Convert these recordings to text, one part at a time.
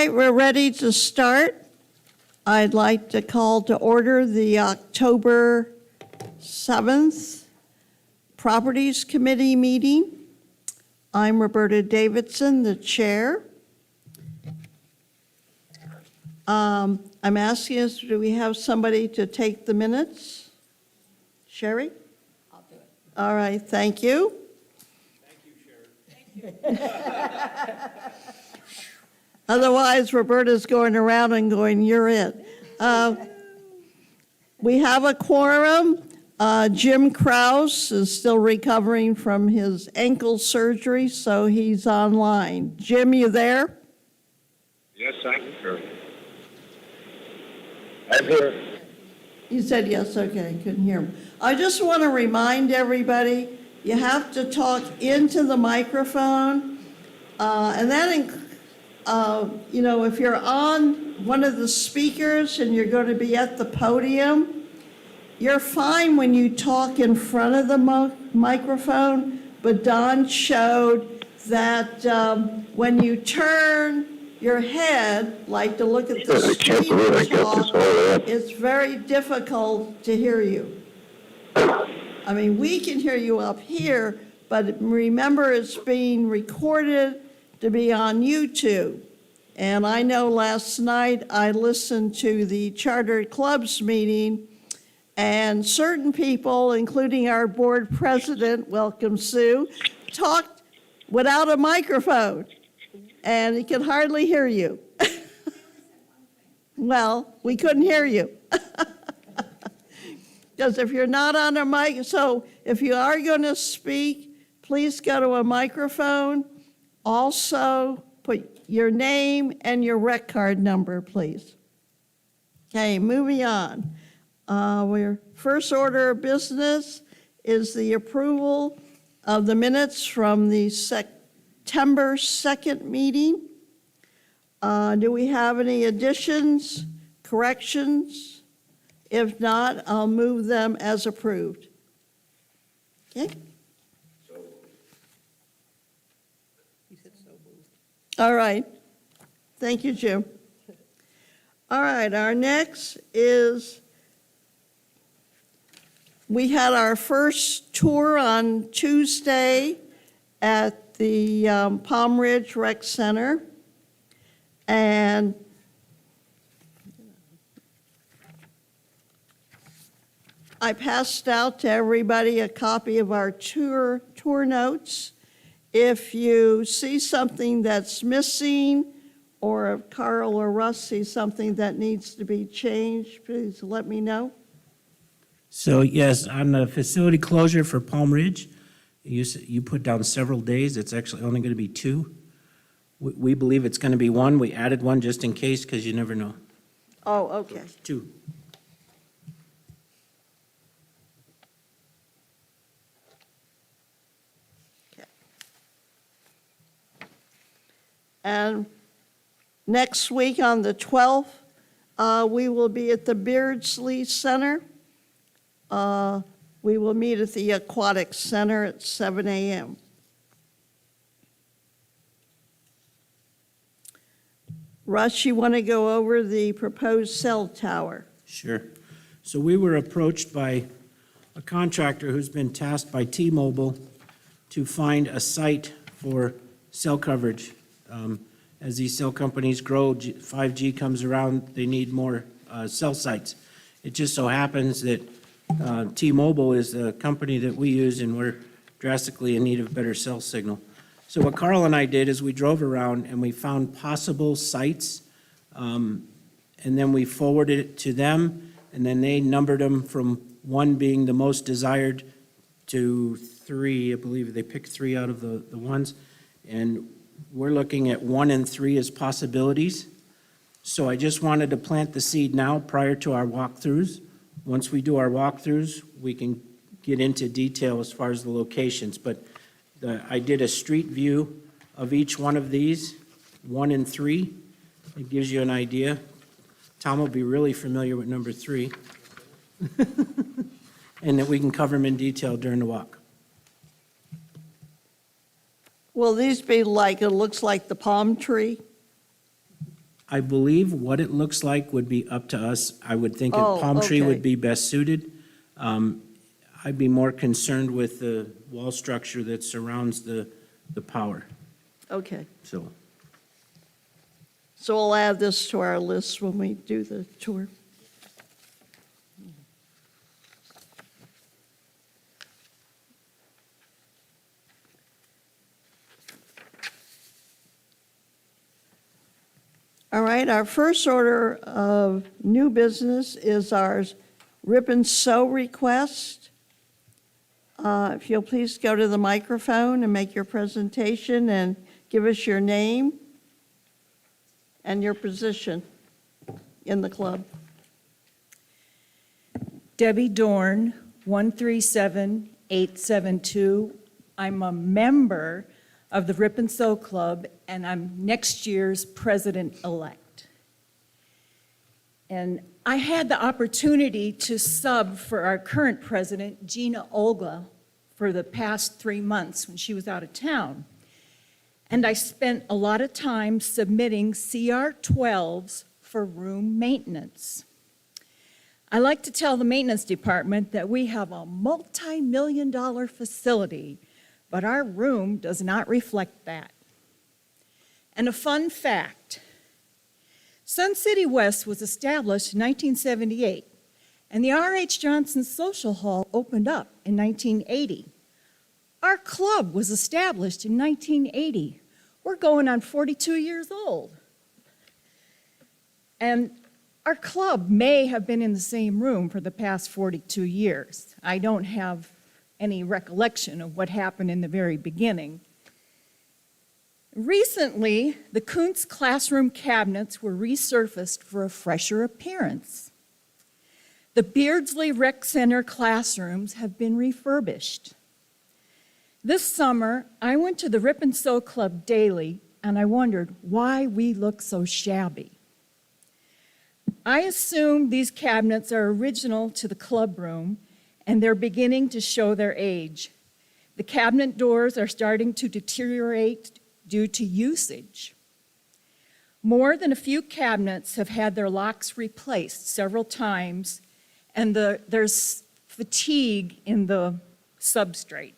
right, we're ready to start. I'd like to call to order the October 7th Properties Committee meeting. I'm Roberta Davidson, the chair. I'm asking us, do we have somebody to take the minutes? Sherry? I'll do it. All right, thank you. Thank you, Sherry. Otherwise, Roberta's going around and going, you're it. We have a quorum. Jim Kraus is still recovering from his ankle surgery, so he's online. Jim, you there? Yes, I'm here. I'm here. You said yes, okay, couldn't hear him. I just want to remind everybody, you have to talk into the microphone, and that if you're on one of the speakers and you're going to be at the podium, you're fine when you talk in front of the microphone, but Don showed that when you turn your head, like to look at the screen and talk, it's very difficult to hear you. I mean, we can hear you up here, but remember it's being recorded to be on YouTube. And I know last night I listened to the Charter Club's meeting, and certain people, including our board president, welcome Sue, talked without a microphone, and he could hardly hear you. Well, we couldn't hear you. Because if you're not on a mic, so if you are going to speak, please go to a microphone. Also, put your name and your rec card number, please. Okay, moving on. Our first order of business is the approval of the minutes from the September 2nd meeting. Do we have any additions, corrections? If not, I'll move them as approved. Okay? All right. Thank you, Jim. All right, our next is, we had our first tour on Tuesday at the Palm Ridge Rec Center. And I passed out to everybody a copy of our tour notes. If you see something that's missing, or if Carl or Russ see something that needs to be changed, please let me know. So yes, on the facility closure for Palm Ridge, you put down several days. It's actually only going to be 2. We believe it's going to be 1. We added 1 just in case because you never know. Oh, okay. 2. And next week on the 12th, we will be at the Beardsley Center. We will meet at the Aquatic Center at 7 a.m. Russ, you want to go over the proposed cell tower? Sure. So we were approached by a contractor who's been tasked by T-Mobile to find a site for cell coverage. As these cell companies grow, 5G comes around, they need more cell sites. It just so happens that T-Mobile is the company that we use, and we're drastically in need of better cell signal. So what Carl and I did is we drove around and we found possible sites, and then we forwarded it to them, and then they numbered them from 1 being the most desired to 3. I believe they picked 3 out of the ones. And we're looking at 1 and 3 as possibilities. So I just wanted to plant the seed now prior to our walkthroughs. Once we do our walkthroughs, we can get into detail as far as the locations. But I did a street view of each one of these, 1 and 3. It gives you an idea. Tom will be really familiar with number 3. And that we can cover them in detail during the walk. Will these be like, it looks like the palm tree? I believe what it looks like would be up to us. I would think a Oh, palm tree okay. would be best suited. I'd be more concerned with the wall structure that surrounds the power, Okay, so. so we'll add this to our list when we do the tour. All right, our first order of new business is our rip and sew request. If you'll please go to the microphone and make your presentation and give us your name and your position in the club. Debbie Dorn, 137872. I'm a member of the Rip and Sew Club, and I'm next year's president-elect. And I had the opportunity to sub for our current president, Gina Olga, for the past 3 months when she was out of town. And I spent a lot of time submitting CR12s for room maintenance. I like to tell the maintenance department that we have a multi-million-dollar facility, but our room does not reflect that. And a fun fact, Sun City West was established in 1978, and the R.H. Johnson Social Hall opened up in 1980. Our club was established in 1980. We're going on 42 years old. And our club may have been in the same room for the past 42 years. I don't have any recollection of what happened in the very beginning. Recently, the Kuentz classroom cabinets were resurfaced for a fresher appearance. The Beardsley Rec Center classrooms have been refurbished. This summer, I went to the Rip and Sew Club daily, and I wondered why we look so shabby. I assume these cabinets are original to the club room, and they're beginning to show their age. The cabinet doors are starting to deteriorate due to usage. More than a few cabinets have had their locks replaced several times, and there's fatigue in the substrate.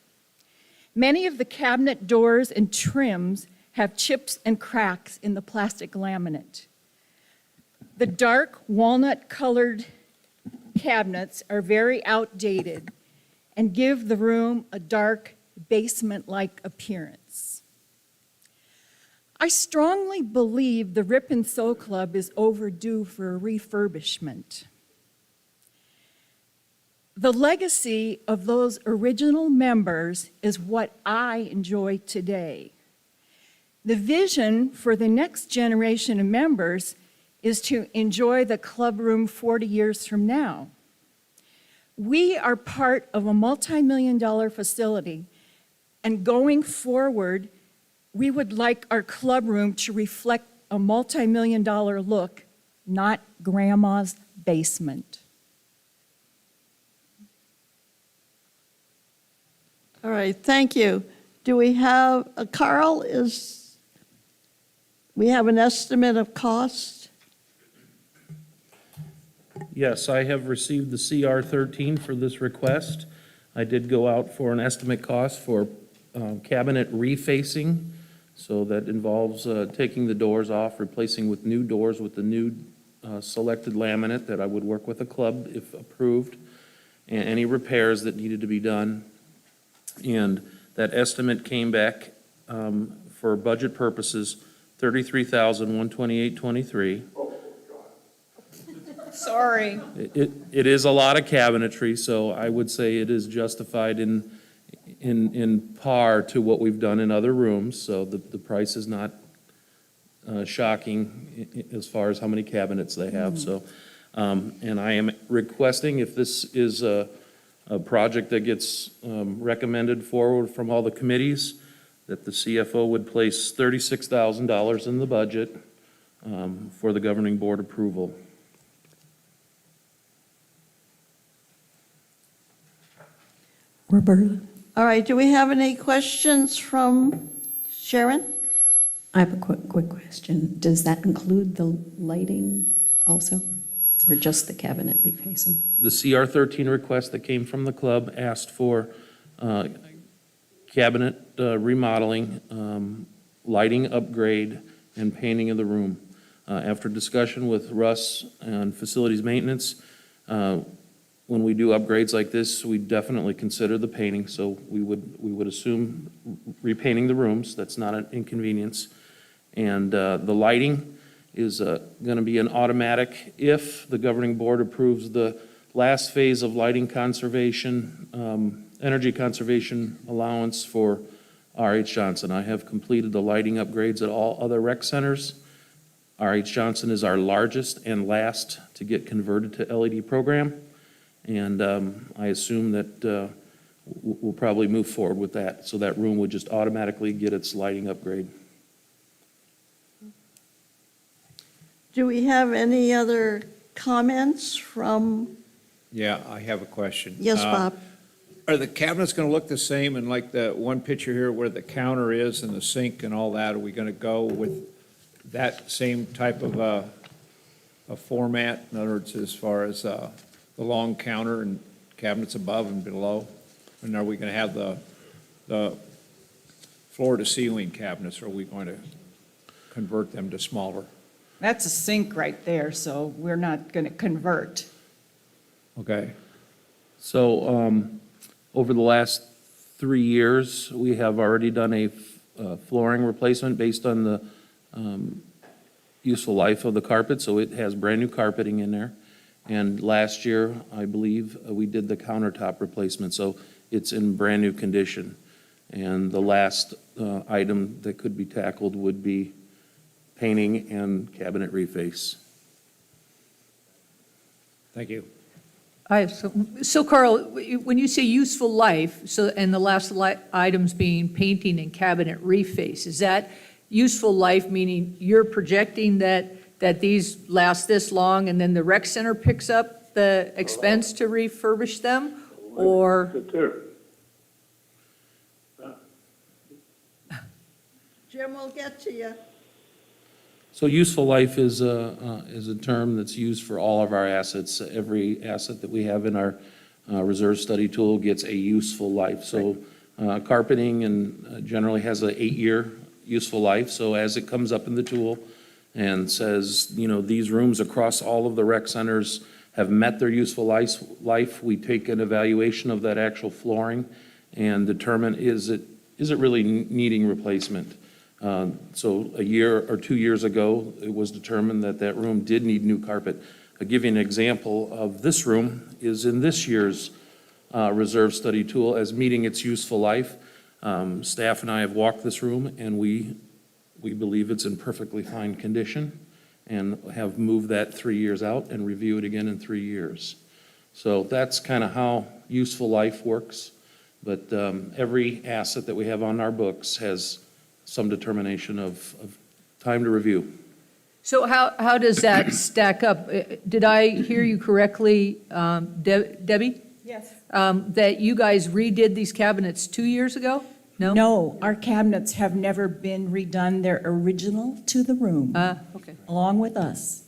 Many of the cabinet doors and trims have chips and cracks in the plastic laminate. The dark walnut-colored cabinets are very outdated and give the room a dark basement-like appearance. I strongly believe the Rip and Sew Club is overdue for a refurbishment. The legacy of those original members is what I enjoy today. The vision for the next generation of members is to enjoy the club room 40 years from now. We are part of a multi-million-dollar facility, and going forward, we would like our club room to reflect a multi-million-dollar look, not grandma's basement. All right, thank you. Do we have, Carl, we have an estimate of cost? Yes, I have received the CR 13 for this request. I did go out for an estimate cost for cabinet refacing, so that involves taking the doors off, replacing with new doors with the new selected laminate that I would work with a club if approved, and any repairs that needed to be done. And that estimate came back for budget purposes, $33,128.23. Sorry. It is a lot of cabinetry, so I would say it is justified in par to what we've done in other rooms, so the price is not shocking as far as how many cabinets they have, so. And I am requesting, if this is a project that gets recommended forward from all the committees, that the CFO would place $36,000 in the budget for the governing board approval. Roberta. All right, do we have any questions from Sharon? I have a quick question. Does that include the lighting also, or just the cabinet refacing? The CR 13 request that came from the club asked for cabinet remodeling, lighting upgrade, and painting of the room. After discussion with Russ and facilities maintenance, when we do upgrades like this, we definitely consider the painting. So we would assume repainting the rooms. That's not an inconvenience. And the lighting is going to be an automatic if the governing board approves the last phase of lighting conservation, energy conservation allowance for R.H. Johnson. I have completed the lighting upgrades at all other rec centers. R.H. Johnson is our largest and last to get converted to LED program. And I assume that we'll probably move forward with that. So that room would just automatically get its lighting upgrade. Do we have any other comments from, Yeah, I have a question. yes, Bob? Are the cabinets going to look the same, and like the one picture here where the counter is and the sink and all that, are we going to go with that same type of a format? In other words, as far as the long counter and cabinets above and below? And are we going to have the floor-to-ceiling cabinets, or are we going to convert them to smaller? That's a sink right there, so we're not going to convert. Okay. So over the last 3 years, we have already done a flooring replacement based on the useful life of the carpet, so it has brand-new carpeting in there. And last year, I believe, we did the countertop replacement, so it's in brand-new condition. And the last item that could be tackled would be painting and cabinet reface. Thank you. So Carl, when you say useful life, so, and the last items being painting and cabinet reface, is that useful life, meaning you're projecting that these last this long and then the rec center picks up the expense to refurbish them? Or, Jim will get to you. So useful life is a term that's used for all of our assets. Every asset that we have in our reserve study tool gets a useful life. So carpeting and generally has an 8-year useful life. So as it comes up in the tool and says, you know, these rooms across all of the rec centers have met their useful life, we take an evaluation of that actual flooring and determine is it really needing replacement. So a year or 2 years ago, it was determined that that room did need new carpet. I'll give you an example of this room is in this year's reserve study tool as meeting its useful life. Staff and I have walked this room and we believe it's in perfectly fine condition and have moved that 3 years out and review it again in 3 years. So that's kind of how useful life works. But every asset that we have on our books has some determination of time to review. so how does that stack up? Did I hear you correctly, Debbie? Yes. That you guys redid these cabinets 2 years ago? No? No, our cabinets have never been redone. They're original to the room, Okay. along with us.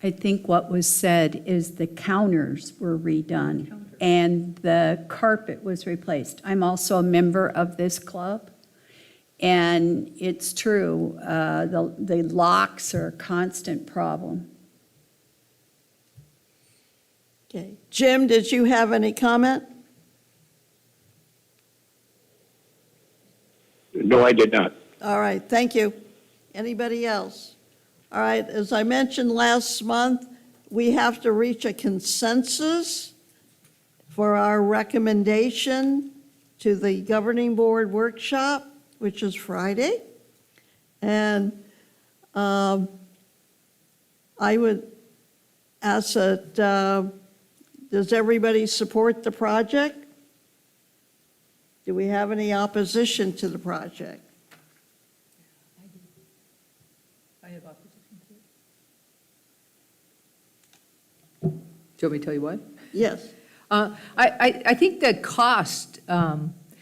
I think what was said is the counters were redone and the carpet was replaced. I'm also a member of this club, and it's true, the locks are a constant problem. Okay. Jim, did you have any comment? No, I did not. All right, thank you. Anybody else? All right, as I mentioned last month, we have to reach a consensus for our recommendation to the governing board workshop, which is Friday. And I would ask that, does everybody support the project? Do we have any opposition to the project? I have opposition to it. Do you want me to tell you what? Yes. I think the cost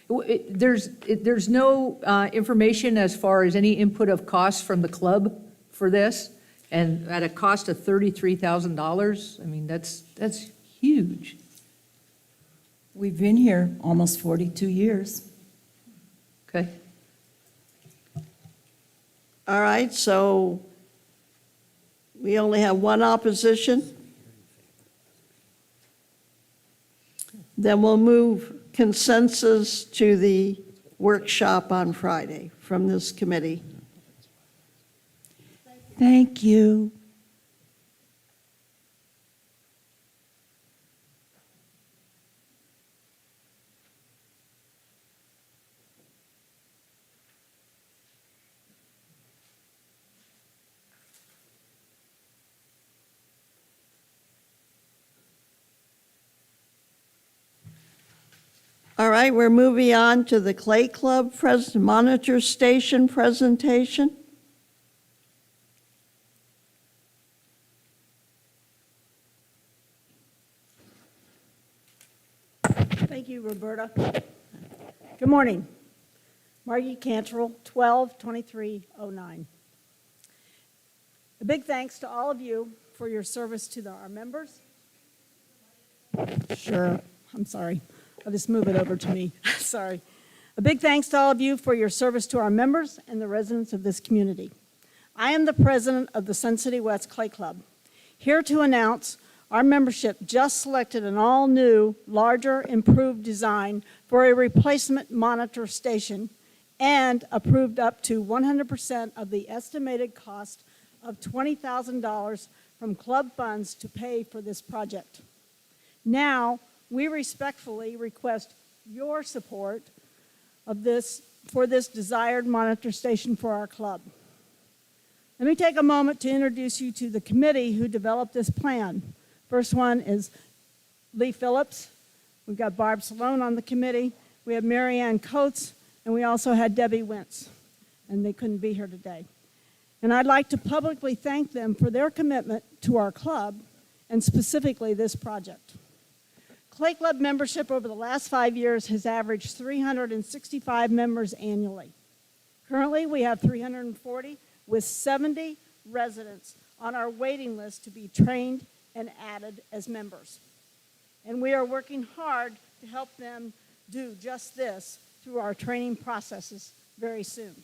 there's no information as far as any input of costs from the club for this? And at a cost of $33,000? I mean, that's huge. We've been here almost 42 years. Okay. All right, so we only have one opposition. Then we'll move consensus to the workshop on Friday from this committee. Thank you. All right, we're moving on to the Clay Club Monitor Station presentation. Thank you, Roberta. Good morning. Margie Cantrell, 122309. A big thanks to all of you for your service to our members. Sure, I'm sorry. I'll just move it over to me. Sorry. A big thanks to all of you for your service to our members and the residents of this community. I am the president of the Sun City West Clay Club, here to announce our membership just selected an all-new, larger, improved design for a replacement monitor station and approved up to 100% of the estimated cost of $20,000 from club funds to pay for this project. Now, we respectfully request your support of this for this desired monitor station for our club. Let me take a moment to introduce you to the committee who developed this plan. First one is Lee Phillips. We've got Barb Salone on the committee. We have Mary Ann Coates, and we also had Debbie Wentz, and they couldn't be here today. And I'd like to publicly thank them for their commitment to our club, and specifically this project. Clay Club membership over the last 5 years has averaged 365 members annually. Currently, we have 340 with 70 residents on our waiting list to be trained and added as members. And we are working hard to help them do just this through our training processes very soon.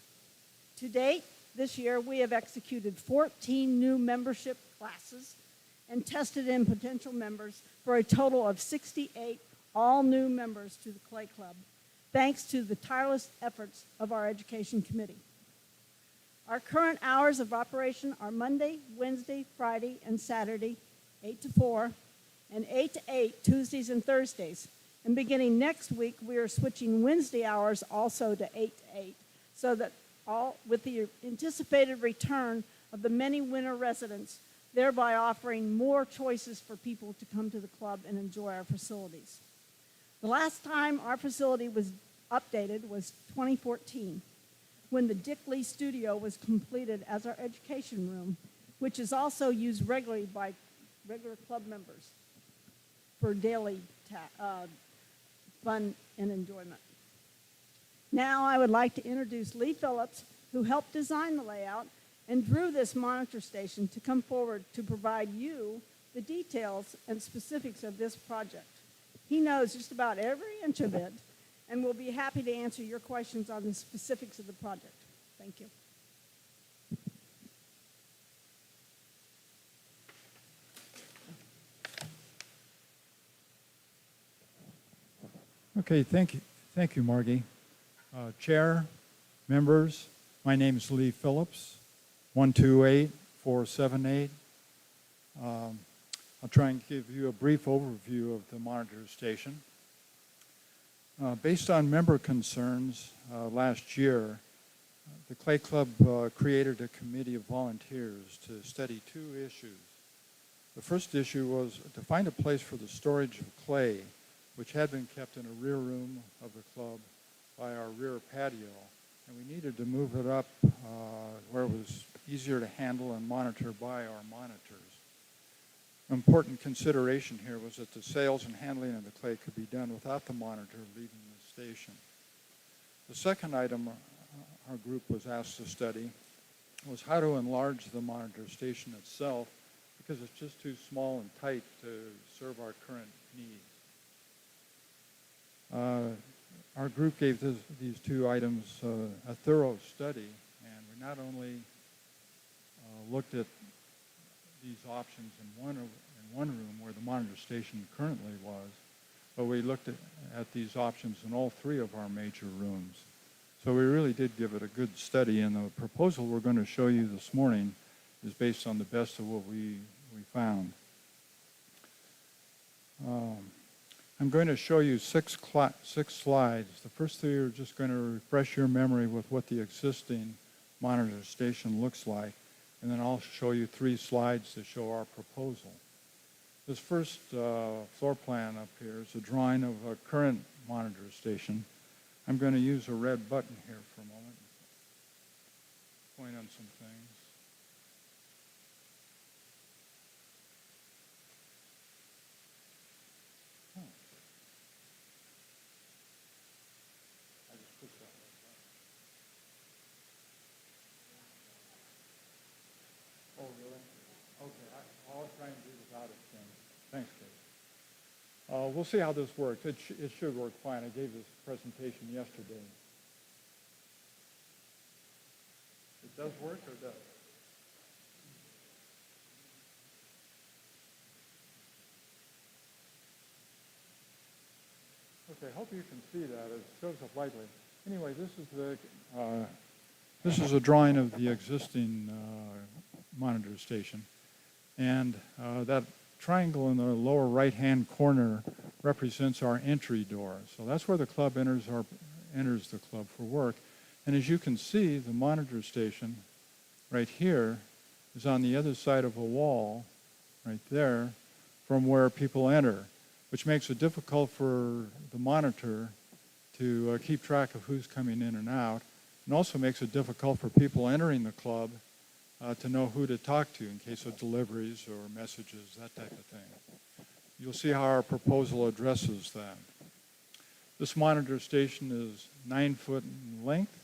To date, this year, we have executed 14 new membership classes and tested in potential members for a total of 68 all-new members to the Clay Club, thanks to the tireless efforts of our education committee. Our current hours of operation are Monday, Wednesday, Friday, and Saturday, 8 to 4, and 8 to 8 Tuesdays and Thursdays. And beginning next week, we are switching Wednesday hours also to 8 to 8, so that all with the anticipated return of the many winter residents, thereby offering more choices for people to come to the club and enjoy our facilities. The last time our facility was updated was 2014, when the Dick Lee Studio was completed as our education room, which is also used regularly by regular club members for daily fun and enjoyment. Now I would like to introduce Lee Phillips, who helped design the layout and drew this monitor station to come forward to provide you the details and specifics of this project. He knows just about every inch of it and will be happy to answer your questions on the specifics of the project. Thank you. Okay, thank you, Margie. Chair, members, my name is Lee Phillips, 128478. I'll try and give you a brief overview of the monitor station. Based on member concerns last year, the Clay Club created a committee of volunteers to study two issues. The first issue was to find a place for the storage of clay, which had been kept in a rear room of the club by our rear patio, and we needed to move it up where it was easier to handle and monitor by our monitors. An important consideration here was that the sales and handling of the clay could be done without the monitor leaving the station. The second item our group was asked to study was how to enlarge the monitor station itself because it's just too small and tight to serve our current needs. Our group gave these two items a thorough study, and we not only looked at these options in one room where the monitor station currently was, but we looked at these options in all three of our major rooms. So we really did give it a good study, and the proposal we're going to show you this morning is based on the best of what we found. I'm going to show you six slides. The first three are just going to refresh your memory with what the existing monitor station looks like, and then I'll show you 3 slides to show our proposal. This first floor plan up here is a drawing of a current monitor station. I'm going to use a red button here for a moment, point on some things. Oh. I just pushed that red button. Oh, really? Okay, I'll try and do without it then. Thanks, Kate. We'll see how this works. It should work fine. I gave this presentation yesterday. It does work or does? Okay, I hope you can see that. It shows up lightly. Anyway, this is a drawing of the existing monitor station, and that triangle in the lower right-hand corner represents our entry door. So that's where the club enters the club for work. And as you can see, the monitor station right here is on the other side of a wall, right there, from where people enter, which makes it difficult for the monitor to keep track of who's coming in and out, and also makes it difficult for people entering the club to know who to talk to in case of deliveries or messages, that type of thing. You'll see how our proposal addresses that. This monitor station is 9 foot in length,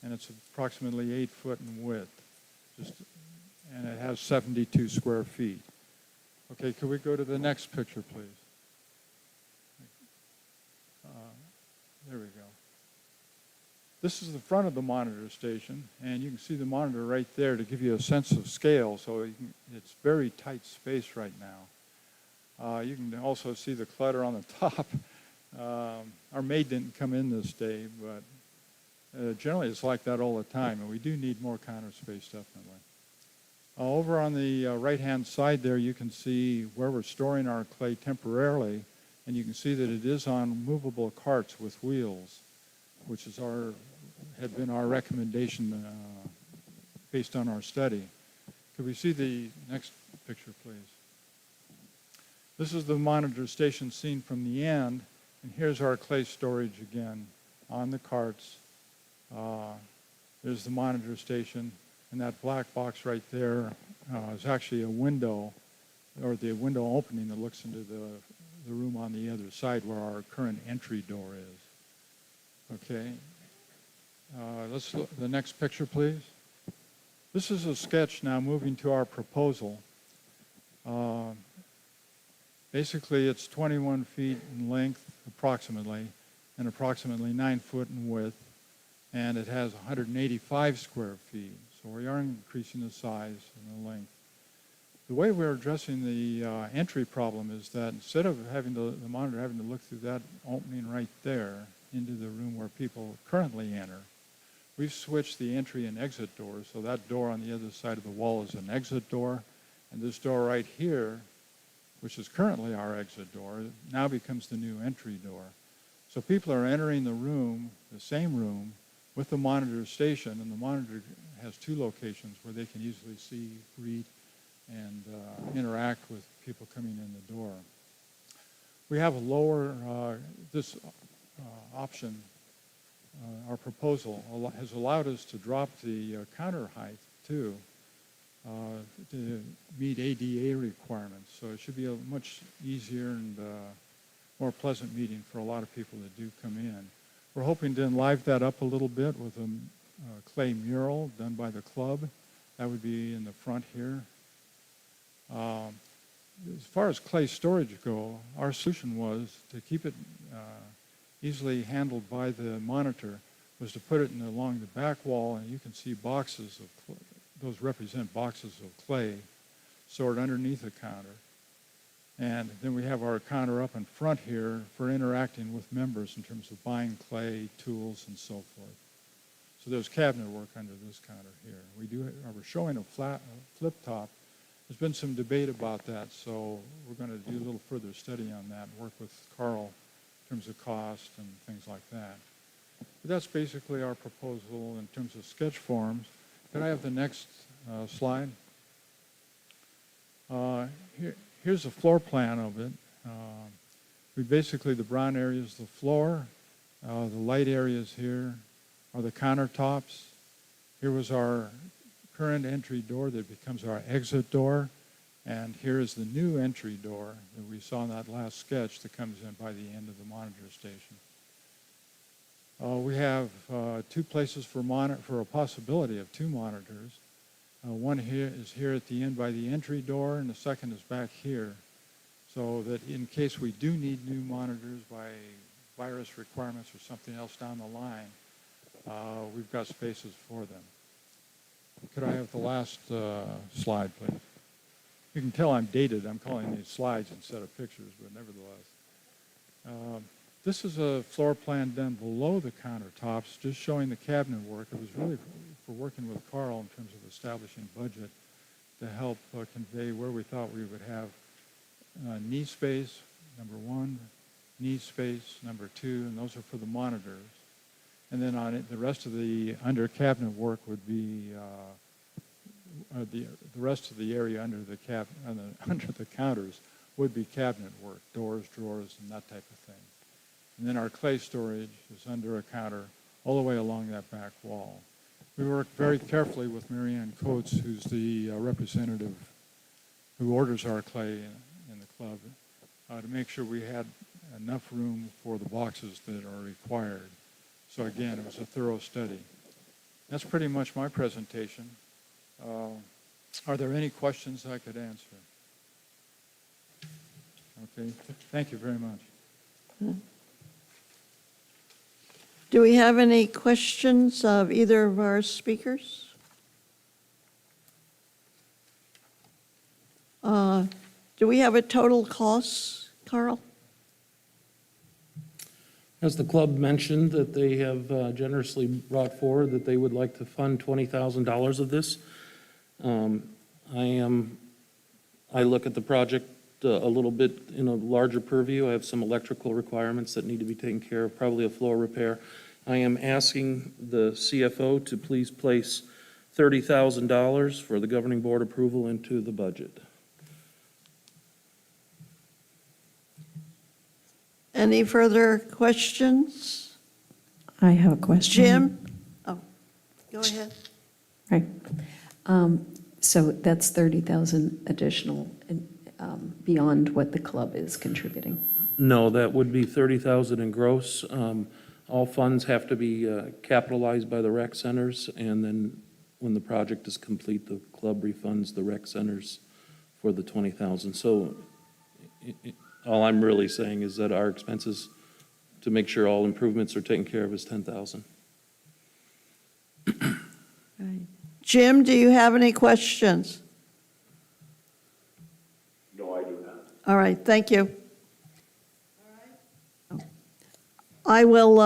and it's approximately 8 foot in width, and it has 72 square feet. Okay, could we go to the next picture, please? There we go. This is the front of the monitor station, and you can see the monitor right there to give you a sense of scale. So it's very tight space right now. You can also see the clutter on the top. Our maid didn't come in this day, but generally it's like that all the time, and we do need more counter space, definitely. Over on the right-hand side there, you can see where we're storing our clay temporarily, and you can see that it is on movable carts with wheels, which is had been our recommendation based on our study. Could we see the next picture, please? This is the monitor station seen from the end, and here's our clay storage again on the carts. There's the monitor station, and that black box right there is actually a window, or the window opening that looks into the room on the other side where our current entry door is. Okay. Let's look the next picture, please. This is a sketch now moving to our proposal. Basically, it's 21 feet in length, approximately, and approximately 9 foot in width, and it has 185 square feet. So we are increasing the size and the length. The way we're addressing the entry problem is that instead of having the monitor having to look through that opening right there into the room where people currently enter, we've switched the entry and exit doors. So that door on the other side of the wall is an exit door, and this door right here, which is currently our exit door, now becomes the new entry door. So people are entering the room, the same room, with the monitor station, and the monitor has 2 locations where they can easily see, read, and interact with people coming in the door. We have a lower, this option, our proposal has allowed us to drop the counter height too, to meet ADA requirements. So it should be a much easier and more pleasant meeting for a lot of people that do come in. We're hoping to enliven that up a little bit with a clay mural done by the club. That would be in the front here. As far as clay storage go, our solution was to keep it easily handled by the monitor, was to put it along the back wall, and you can see boxes of those represent boxes of clay stored underneath the counter. And then we have our counter up in front here for interacting with members in terms of buying clay, tools, and so forth. So there's cabinet work under this counter here. We're showing a flip top. There's been some debate about that, so we're going to do a little further study on that and work with Carl in terms of cost and things like that. But that's basically our proposal in terms of sketch forms. Can I have the next slide? Here's a floor plan of it. The brown area is the floor. The light areas here are the countertops. Here was our current entry door that becomes our exit door. And here is the new entry door that we saw in that last sketch that comes in by the end of the monitor station. We have 2 places for a possibility of 2 monitors. One here is here at the end by the entry door, and the second is back here. So that in case we do need new monitors by virus requirements or something else down the line, we've got spaces for them. Could I have the last slide, please? You can tell I'm dated. I'm calling these slides instead of pictures, but nevertheless. This is a floor plan done below the countertops, just showing the cabinet work. It was really for working with Carl in terms of establishing budget to help convey where we thought we would have knee space, number 1, knee space, number 2, and those are for the monitors. And then on it, the rest of the under cabinet work would be the rest of the area under the under the counters would be cabinet work, doors, drawers, and that type of thing. And then our clay storage is under a counter all the way along that back wall. We worked very carefully with Marianne Kuentz, who's the representative who orders our clay in the club, to make sure we had enough room for the boxes that are required. So again, it was a thorough study. That's pretty much my presentation. Are there any questions I could answer? Okay, thank you very much. Do we have any questions of either of our speakers? Do we have a total cost, Carl? As the club mentioned, that they have generously brought forward that they would like to fund $20,000 of this. I look at the project a little bit in a larger purview. I have some electrical requirements that need to be taken care of, probably a floor repair. I am asking the CFO to please place $30,000 for the governing board approval into the budget. Any further questions? I have a question. Jim? Oh, go ahead. Right. So that's 30,000 additional beyond what the club is contributing. No, that would be 30,000 in gross. All funds have to be capitalized by the rec centers, and then when the project is complete, the club refunds the rec centers for the 20,000. So all I'm really saying is that our expenses to make sure all improvements are taken care of is 10,000. Right. Jim, do you have any questions? No, I do not. All right, thank you. I will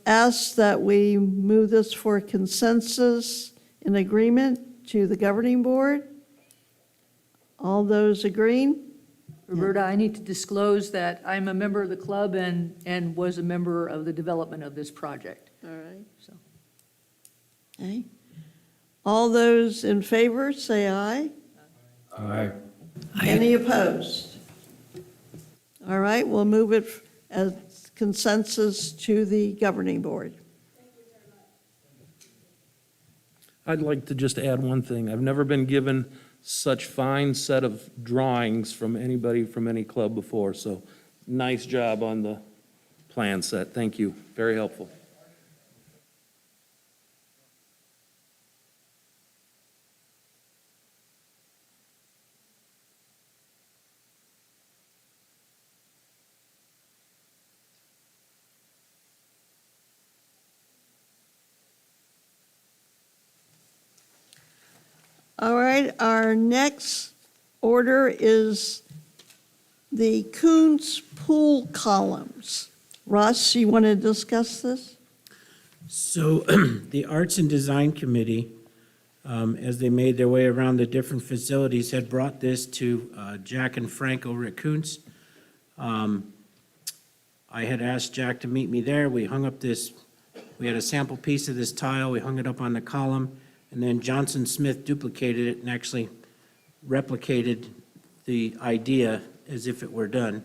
ask that we move this for consensus in agreement to the governing board. All those agreeing? Roberta, I need to disclose that I'm a member of the club and was a member of the development of this project. All right. So, Okay. All those in favor, say aye. Aye. Any opposed? All right, we'll move it as consensus to the governing board. I'd like to just add one thing. I've never been given such fine set of drawings from anybody from any club before, so nice job on the plan set. Thank you. Very helpful. All right, our next order is the Kuentz pool columns. Russ, you want to discuss this? So the Arts and Design Committee, as they made their way around the different facilities, had brought this to Jack and Frank over at Kuentz. I had asked Jack to meet me there. We hung up this, we had a sample piece of this tile. We hung it up on the column, and then Johnson Smith duplicated it and actually replicated the idea as if it were done.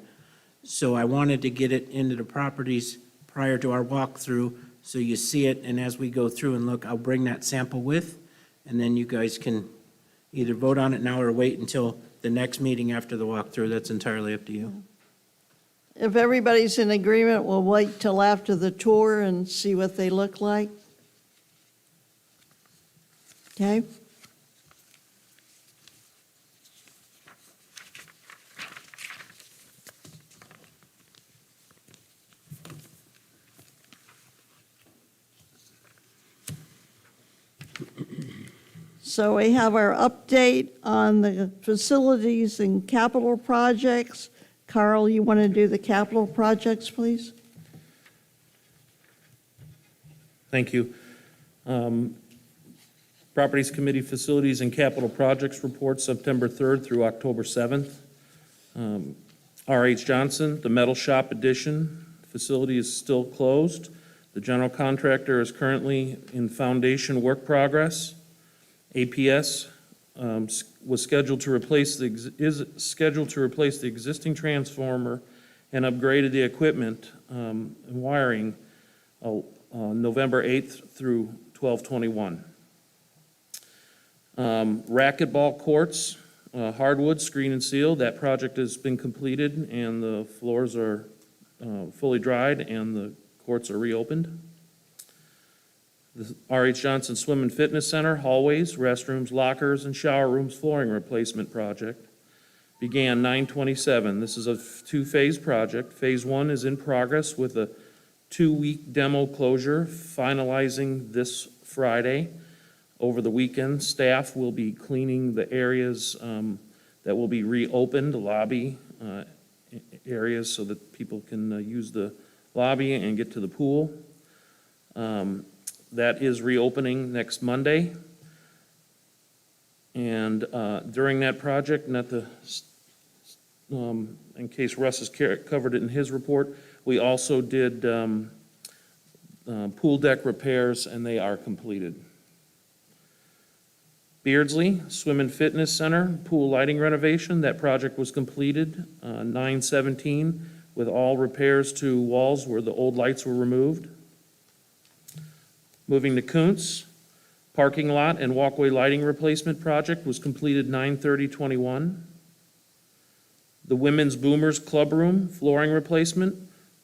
So I wanted to get it into the properties prior to our walkthrough, so you see it, and as we go through and look, I'll bring that sample with, and then you guys can either vote on it now or wait until the next meeting after the walkthrough. That's entirely up to you. If everybody's in agreement, we'll wait till after the tour and see what they look like. Okay? So we have our update on the facilities and capital projects. Carl, you want to do the capital projects, please? Thank you. Properties Committee Facilities and Capital Projects Report, September 3rd through October 7th. R.H. Johnson, the Metal Shop Addition facility is still closed. The general contractor is currently in foundation work progress. APS was scheduled to replace is scheduled to replace the existing transformer and upgraded the equipment and wiring November 8th through 12/21. Racquetball courts, hardwood, screen and seal, that project has been completed and the floors are fully dried and the courts are reopened. The R.H. Johnson Swim and Fitness Center, hallways, restrooms, lockers, and shower rooms flooring replacement project began 9/27. This is a two-phase project. Phase 1 is in progress with a 2-week demo closure finalizing this Friday. Over the weekend, staff will be cleaning the areas that will be reopened, the lobby areas, so that people can use the lobby and get to the pool. That is reopening next Monday. And during that project, in case Russ has covered it in his report, we also did pool deck repairs, and they are completed. Beardsley Swim and Fitness Center, pool lighting renovation, that project was completed 9/17 with all repairs to walls where the old lights were removed. Moving to Kuentz, parking lot and walkway lighting replacement project was completed 9/30/21. The Women's Boomers Club Room flooring replacement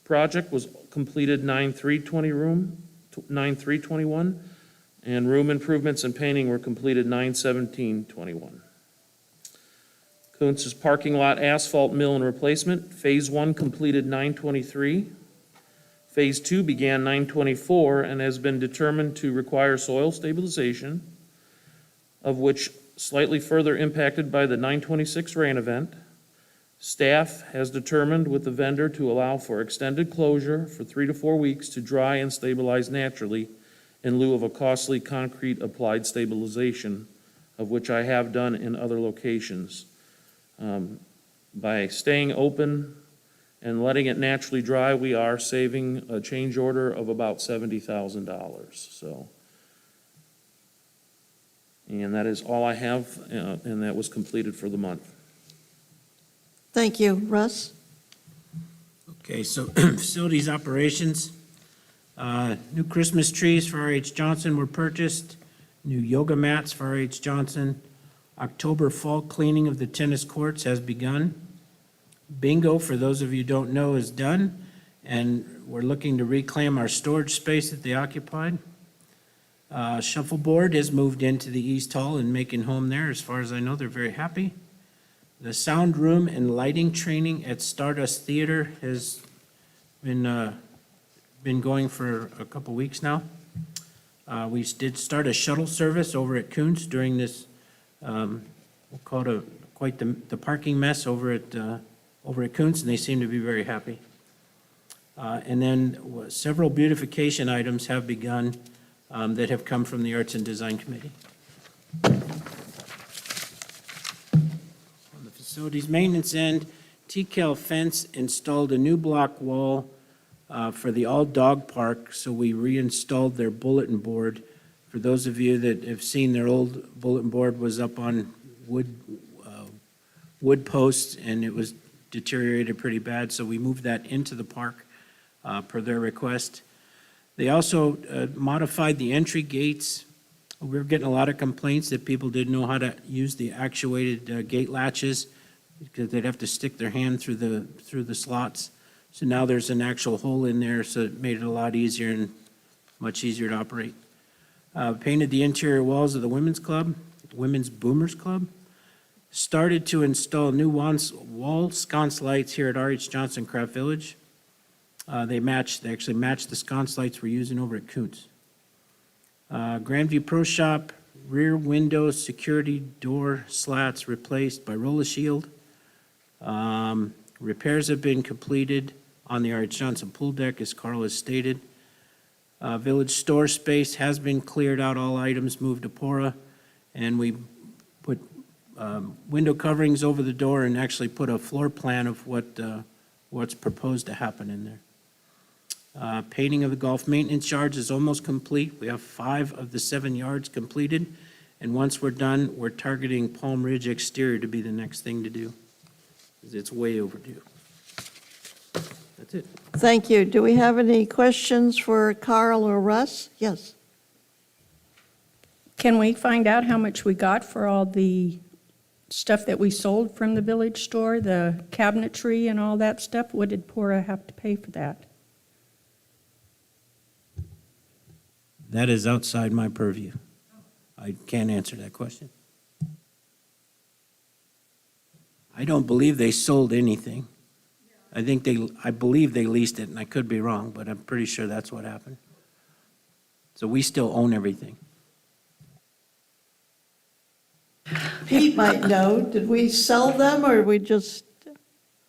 project was completed 9/3/21, and room improvements and painting were completed 9/17/21. Kuentz's parking lot asphalt mill and replacement, Phase 1 completed 9/23. Phase 2 began 9/24 and has been determined to require soil stabilization, of which slightly further impacted by the 9/26 rain event. Staff has determined with the vendor to allow for extended closure for 3 to 4 weeks to dry and stabilize naturally in lieu of a costly concrete applied stabilization, of which I have done in other locations. By staying open and letting it naturally dry, we are saving a change order of about $70,000. So, and that is all I have, and that was completed for the month. Thank you. Russ? Okay, so facilities operations. New Christmas trees for R.H. Johnson were purchased. New yoga mats for R.H. Johnson. October fall cleaning of the tennis courts has begun. Bingo, for those of you who don't know, is done. And we're looking to reclaim our storage space that they occupied. Shuffleboard has moved into the East Hall and making home there. As far as I know, they're very happy. The sound room and lighting training at Stardust Theater has been going for a couple weeks now. We did start a shuttle service over at Kuentz during this, we'll call it quite the parking mess over at Kuentz, and they seem to be very happy. And then several beautification items have begun that have come from the Arts and Design Committee. On the facilities maintenance end, TCAL Fence installed a new block wall for the all-dog park, so we reinstalled their bulletin board. For those of you that have seen, their old bulletin board was up on wood posts, and it was deteriorated pretty bad, so we moved that into the park per their request. They also modified the entry gates. We were getting a lot of complaints that people didn't know how to use the actuated gate latches because they'd have to stick their hand through the slots. So now there's an actual hole in there, so it made it a lot easier and much easier to operate. Painted the interior walls of the women's club, Women's Boomers Club. Started to install new wall sconce lights here at R.H. Johnson Craft Village. They actually matched the sconce lights we're using over at Kuentz. Grandview Pro Shop, rear window security door slats replaced by Rolla Shield. Repairs have been completed on the R.H. Johnson pool deck, as Carl has stated. Village store space has been cleared out, all items moved to Pora, and we put window coverings over the door and actually put a floor plan of what's proposed to happen in there. Painting of the golf maintenance yards is almost complete. We have 5 of the 7 yards completed, and once we're done, we're targeting Palm Ridge exterior to be the next thing to do, because it's way overdue. That's it. Thank you. Do we have any questions for Carl or Russ? Yes. Can we find out how much we got for all the stuff that we sold from the village store, the cabinetry and all that stuff? What did Pora have to pay for that? That is outside my purview. I can't answer that question. I don't believe they sold anything. I believe they leased it, and I could be wrong, but I'm pretty sure that's what happened. So we still own everything. Pete might know. Did we sell them, or we just,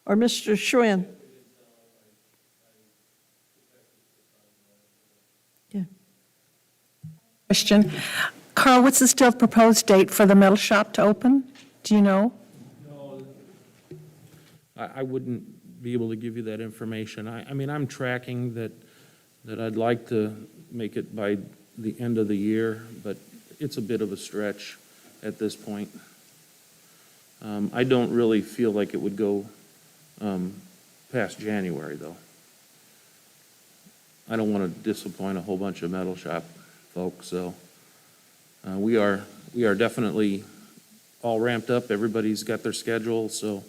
or Mr. Schwinn? Yeah. Question. Carl, what's the still proposed date for the metal shop to open? Do you know? I wouldn't be able to give you that information. I mean, I'm tracking that I'd like to make it by the end of the year, but it's a bit of a stretch at this point. I don't really feel like it would go past January, though. I don't want to disappoint a whole bunch of metal shop folks, so we are definitely all ramped up. Everybody's got their schedule, so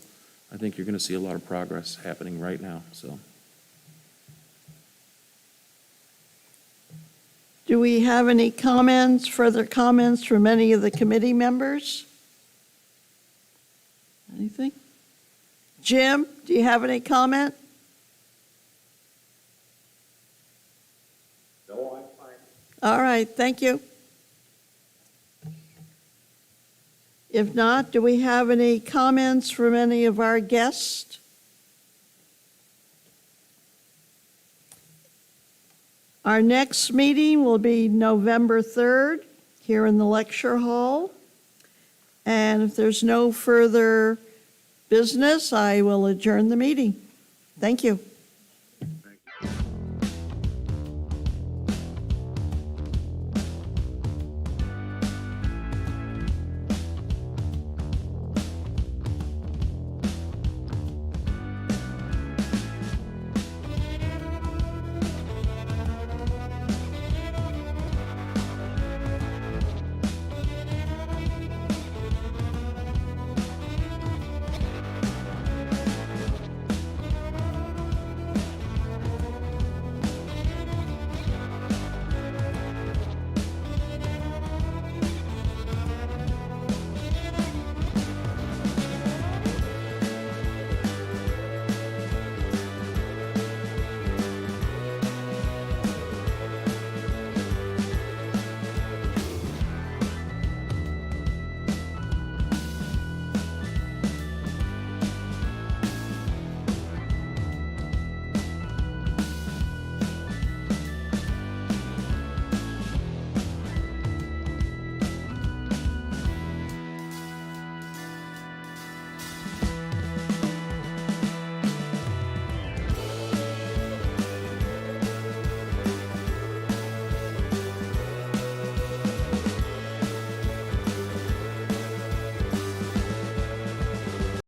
I think you're going to see a lot of progress happening right now, so. Do we have any further comments from any of the committee members? Anything? Jim, do you have any comment? No, I'm fine. All right, thank you. If not, do we have any comments from any of our guests? Our next meeting will be November 3rd here in the lecture hall. And if there's no further business, I will adjourn the meeting. Thank you.